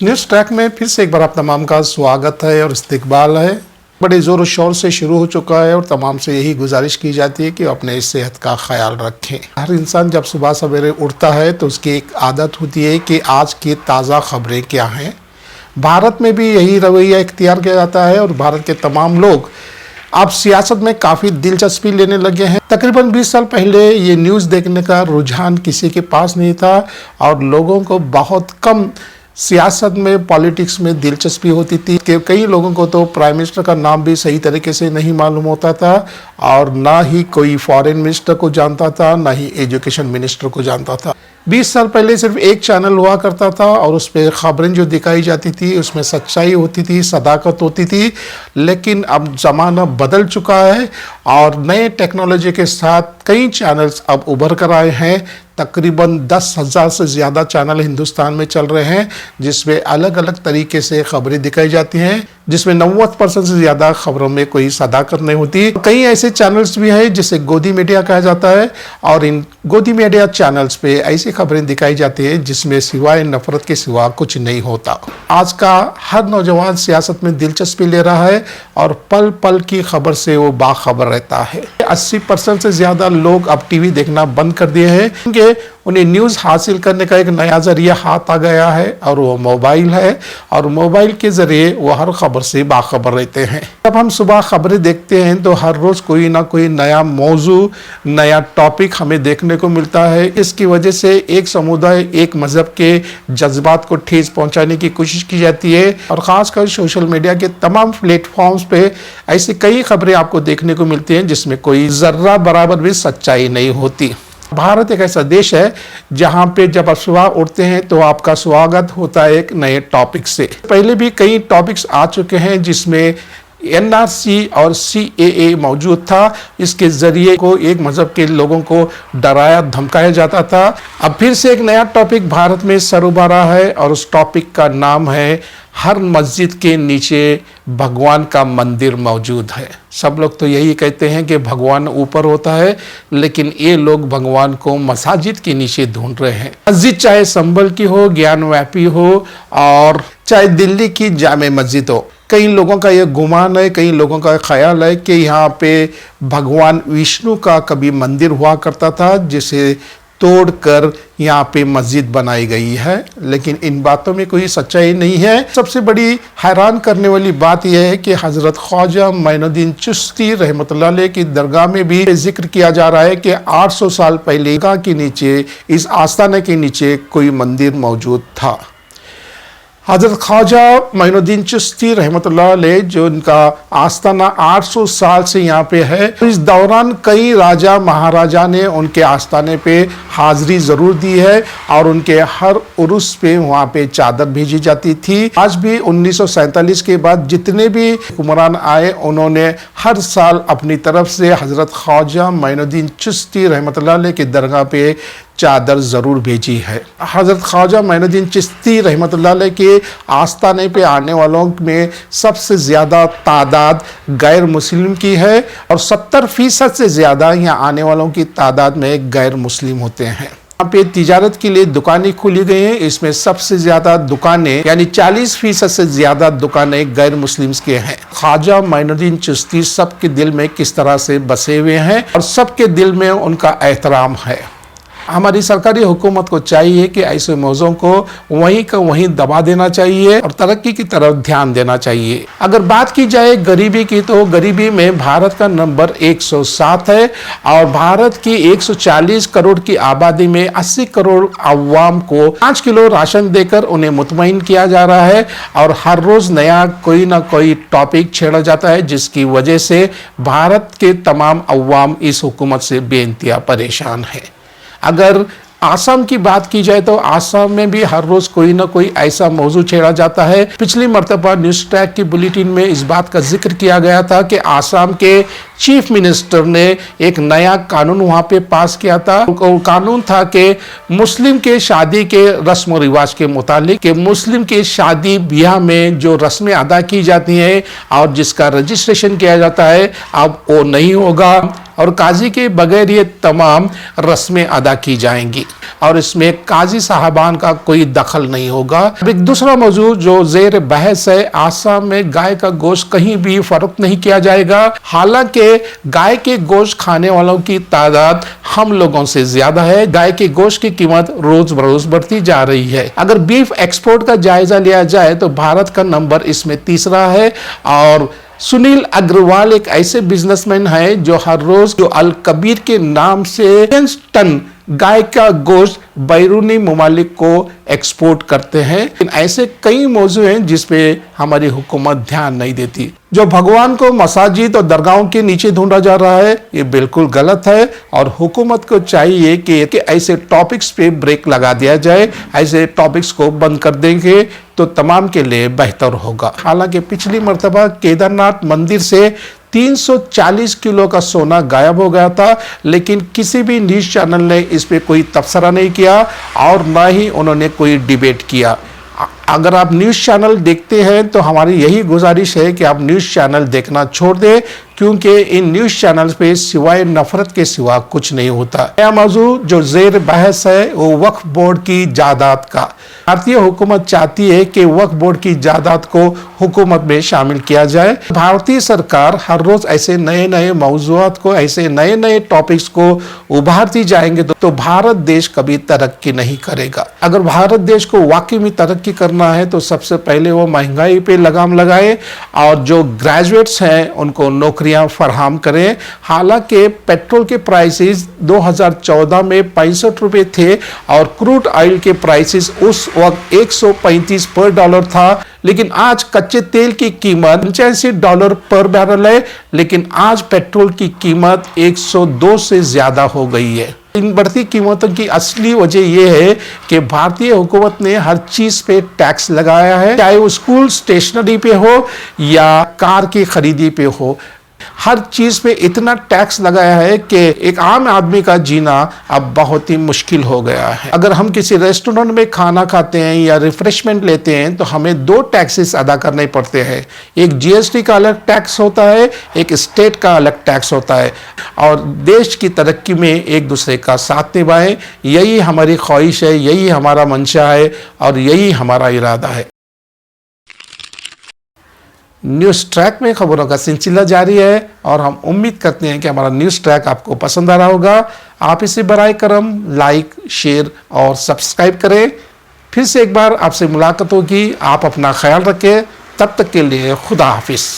News track में फिर से एक बार आप तमाम का स्वागत है और इस्तकबाल है। बड़े ज़ोर शोर से शुरू हो चुका है और तमाम से यही गुजारिश की जाती है कि अपने सेहत का ख्याल रखें। हर इंसान जब सुबह सवेरे उठता है तो उसकी एक आदत होती है कि आज की ताज़ा खबरें क्या हैं। भारत में भी यही रवैया इख्तियार किया जाता है और भारत के तमाम लोग अब सियासत में काफ़ी दिलचस्पी लेने लगे हैं। तकरीबन 20 साल पहले ये न्यूज़ देखने का रुझान किसी के पास नहीं था और लोगों को बहुत कम सियासत में, पॉलिटिक्स में दिलचस्पी होती थी कि कई लोगों को तो प्राइम मिनिस्टर का नाम भी सही तरीके से नहीं मालूम होता था और ना ही कोई फॉरेन मिनिस्टर को जानता था, ना ही एजुकेशन मिनिस्टर को जानता था। 20 साल पहले सिर्फ एक चैनल हुआ करता था और उस पर ख़बरें जो दिखाई जाती थी उसमें सच्चाई होती थी, सदाकत होती थी। लेकिन अब ज़माना बदल चुका है और नए टेक्नोलॉजी के साथ कई चैनल्स अब उभर कर आए हैं। तकरीबन 10,000 से ज़्यादा चैनल हिंदुस्तान में चल रहे हैं जिसमें अलग अलग तरीके से खबरें दिखाई जाती हैं, जिसमें 90% से ज़्यादा खबरों में कोई सदाकत नहीं होती। कई ऐसे चैनल्स भी हैं जिसे गोदी मीडिया कहा जाता है और इन गोदी मीडिया चैनल्स पे ऐसी खबरें दिखाई जाती हैं जिसमें सिवाय नफरत के सिवा कुछ नहीं होता। आज का हर नौजवान सियासत में दिलचस्पी ले रहा है और पल पल की खबर से वो बाखबर रहता है। 80% से ज़्यादा लोग अब टीवी देखना बंद कर दिए हैं क्योंकि उन्हें न्यूज़ हासिल करने का एक नया ज़रिया हाथ आ गया है और वो मोबाइल है और मोबाइल के ज़रिए वो हर खबर से बाखबर रहते हैं। जब हम सुबह खबरें देखते हैं तो हर रोज़ कोई ना कोई नया मौजू, नया टॉपिक हमें देखने को मिलता है। इसकी वजह से एक समुदाय, एक मज़हब के जज्बात को ठेस पहुंचाने की कोशिश की जाती है और ख़ासकर सोशल मीडिया के तमाम प्लेटफॉर्म्स पे ऐसी कई खबरें आपको देखने को मिलती हैं जिसमें कोई ज़र्रा बराबर भी सच्चाई नहीं होती। भारत एक ऐसा देश है जहां पे जब आप सुबह उठते हैं तो आपका स्वागत होता है एक नए टॉपिक से। पहले भी कई टॉपिक्स आ चुके हैं जिसमें NRC और CAA मौजूद था। इसके ज़रिए को एक मज़हब के लोगों को डराया धमकाया जाता था। अब फिर से एक नया टॉपिक भारत में सर उभरा है और उस टॉपिक का नाम है हर मस्जिद के नीचे भगवान का मंदिर मौजूद है। सब लोग तो यही कहते हैं कि भगवान ऊपर होता है, लेकिन ये लोग भगवान को मसाजिद के नीचे ढूंढ रहे हैं। मस्जिद चाहे संभल की हो, ज्ञानव्यापी हो और चाहे दिल्ली की जामे मस्जिद हो। कई लोगों का यह गुमान है, कई लोगों का ख्याल है कि यहाँ पे भगवान विष्णु का कभी मंदिर हुआ करता था जिसे तोड़कर यहाँ पे मस्जिद बनाई गई है, लेकिन इन बातों में कोई सच्चाई नहीं है। सबसे बड़ी हैरान करने वाली बात यह है कि हज़रत ख्वाजा मोइनुद्दीन चिश्ती रहमतुल्लाह अलैह की दरगाह में भी जिक्र किया जा रहा है कि 800 साल पहले दरगाह के नीचे, इस आस्थाने के नीचे कोई मंदिर मौजूद था। हज़रत ख्वाजा मोइनुद्दीन चिश्ती रहमतुल्लाह अलैह जो इनका आस्थाना 800 साल से यहाँ पे है, इस दौरान कई राजा महाराजा ने उनके आस्थाने पे हाज़िरी ज़रूर दी है और उनके हर उर्स पे वहाँ पे चादर भेजी जाती थी। आज भी 1947 के बाद जितने भी हुक्मरान आए उन्होंने हर साल अपनी तरफ से हज़रत ख्वाजा मोइनुद्दीन चिश्ती रहमतुल्लाह अलैह की दरगाह पे चादर ज़रूर भेजी है। हज़रत ख्वाजा मोइनुद्दीन चिश्ती रहमतुल्लाह अलैह के आस्थाने पे आने वालों में सबसे ज़्यादा तादाद गैर मुस्लिम की है और 70% से ज़्यादा यहाँ आने वालों की तादाद में गैर मुस्लिम होते हैं। यहाँ पे तिजारत के लिए दुकानें खुली गई हैं, इसमें सबसे ज़्यादा दुकानें यानी 40% से ज़्यादा दुकानें गैर मुस्लिम्स के हैं। ख्वाजा मोइनुद्दीन चिश्ती सबके दिल में किस तरह से बसे हुए हैं और सबके दिल में उनका एहतराम है। हमारी सरकारी हुकूमत को चाहिए कि ऐसे मौज़ों को वहीं का वहीं दबा देना चाहिए और तरक्की की तरफ ध्यान देना चाहिए। अगर बात की जाए गरीबी की तो गरीबी में भारत का नंबर 107 है और भारत की 140 करोड़ की आबादी में 80 करोड़ अवाम को 5 किलो राशन देकर उन्हें मुतमईन किया जा रहा है और हर रोज़ नया कोई ना कोई टॉपिक छेड़ा जाता है जिसकी वजह से भारत के तमाम अवाम इस हुकूमत से बेइंतहा परेशान है। अगर आसाम की बात की जाए तो आसाम में भी हर रोज कोई ना कोई ऐसा मौजू छेड़ा जाता है। पिछली मर्तबा न्यूज़ ट्रैक की बुलेटिन में इस बात का जिक्र किया गया था कि आसाम के चीफ मिनिस्टर ने एक नया कानून वहां पे पास किया था। वो कानून था कि मुस्लिम के शादी के रस्म और रिवाज के मुतालिक कि मुस्लिम के शादी ब्याह में जो रस्में अदा की जाती हैं और जिसका रजिस्ट्रेशन किया जाता है अब वो नहीं होगा और काजी के बगैर ये तमाम रस्में अदा की जाएंगी और इसमें काजी साहबान का कोई दखल नहीं होगा। अब एक दूसरा मौजू जो जेर बहस है, आसाम में गाय का गोश्त कहीं भी फरोख्त नहीं किया जाएगा। हालांकि गाय के गोश्त खाने वालों की तादाद हम लोगों से ज्यादा है। गाय के गोश्त की कीमत रोज बरोज बढ़ती जा रही है। अगर बीफ एक्सपोर्ट का जायजा लिया जाए तो भारत का नंबर इसमें तीसरा है और सुनील अग्रवाल एक ऐसे बिजनेसमैन है जो हर रोज जो अल कबीर के नाम से 10 टन गाय का गोश्त बैरूनी ममालिक को एक्सपोर्ट करते हैं। लेकिन ऐसे कई मौजू हैं जिसपे हमारी हुकूमत ध्यान नहीं देती। जो भगवान को मसाजिद और दरगाहों के नीचे ढूंढा जा रहा है ये बिल्कुल गलत है और हुकूमत को चाहिए कि ऐसे टॉपिक्स पे ब्रेक लगा दिया जाए। ऐसे टॉपिक्स को बंद कर देंगे तो तमाम के लिए बेहतर होगा। हालांकि पिछली मर्तबा केदारनाथ मंदिर से 340 किलो का सोना गायब हो गया था, लेकिन किसी भी न्यूज़ चैनल ने इस पे कोई तबसरा नहीं किया और ना ही उन्होंने कोई डिबेट किया। अगर आप न्यूज़ चैनल देखते हैं तो हमारी यही गुजारिश है कि आप न्यूज़ चैनल देखना छोड़ दें, क्योंकि इन न्यूज़ चैनल्स पे सिवाय नफरत के सिवा कुछ नहीं होता। नया मौजू जो जेर बहस है वो वक्फ बोर्ड की जायदाद का। भारतीय हुकूमत चाहती है कि वक्फ बोर्ड की जायदाद को हुकूमत में शामिल किया जाए। भारतीय सरकार हर रोज ऐसे नए नए मौजूआत को, ऐसे नए नए टॉपिक्स को उभारती जाएंगे तो भारत देश कभी तरक्की नहीं करेगा। अगर भारत देश को वाकई में तरक्की करना है तो सबसे पहले वो महंगाई पे लगाम लगाए और जो ग्रेजुएट्स हैं उनको नौकरियां फराहम करें। हालांकि पेट्रोल के प्राइसेस 2014 में 65 रुपए थे और क्रूड ऑयल के प्राइसेस उस वक्त 135 पर डॉलर था, लेकिन आज कच्चे तेल की कीमत $85 पर बैरल है, लेकिन आज पेट्रोल की कीमत 102 से ज्यादा हो गई है। इन बढ़ती कीमतों की असली वजह यह है कि भारतीय हुकूमत ने हर चीज पे टैक्स लगाया है, चाहे वो स्कूल स्टेशनरी पे हो या कार की खरीदी पे हो। हर चीज पे इतना टैक्स लगाया है कि एक आम आदमी का जीना अब बहुत ही मुश्किल हो गया है। अगर हम किसी रेस्टोरेंट में खाना खाते हैं या रिफ्रेशमेंट लेते हैं तो हमें 2 टैक्सेस अदा करने पड़ते हैं। एक जीएसटी का अलग टैक्स होता है, एक स्टेट का अलग टैक्स होता है और देश की तरक्की में एक दूसरे का साथ निभाएं, यही हमारी ख्वाहिश है, यही हमारा मंशा है और यही हमारा इरादा है। न्यूज़ ट्रैक में खबरों का सिलसिला जारी है और हम उम्मीद करते हैं कि हमारा न्यूज़ ट्रैक आपको पसंद आ रहा होगा। आप इसे बराए करम लाइक, शेयर और सब्सक्राइब करें। फिर से एक बार आपसे मुलाकात होगी। आप अपना ख्याल रखें। तब तक के लिए खुदा हाफिज।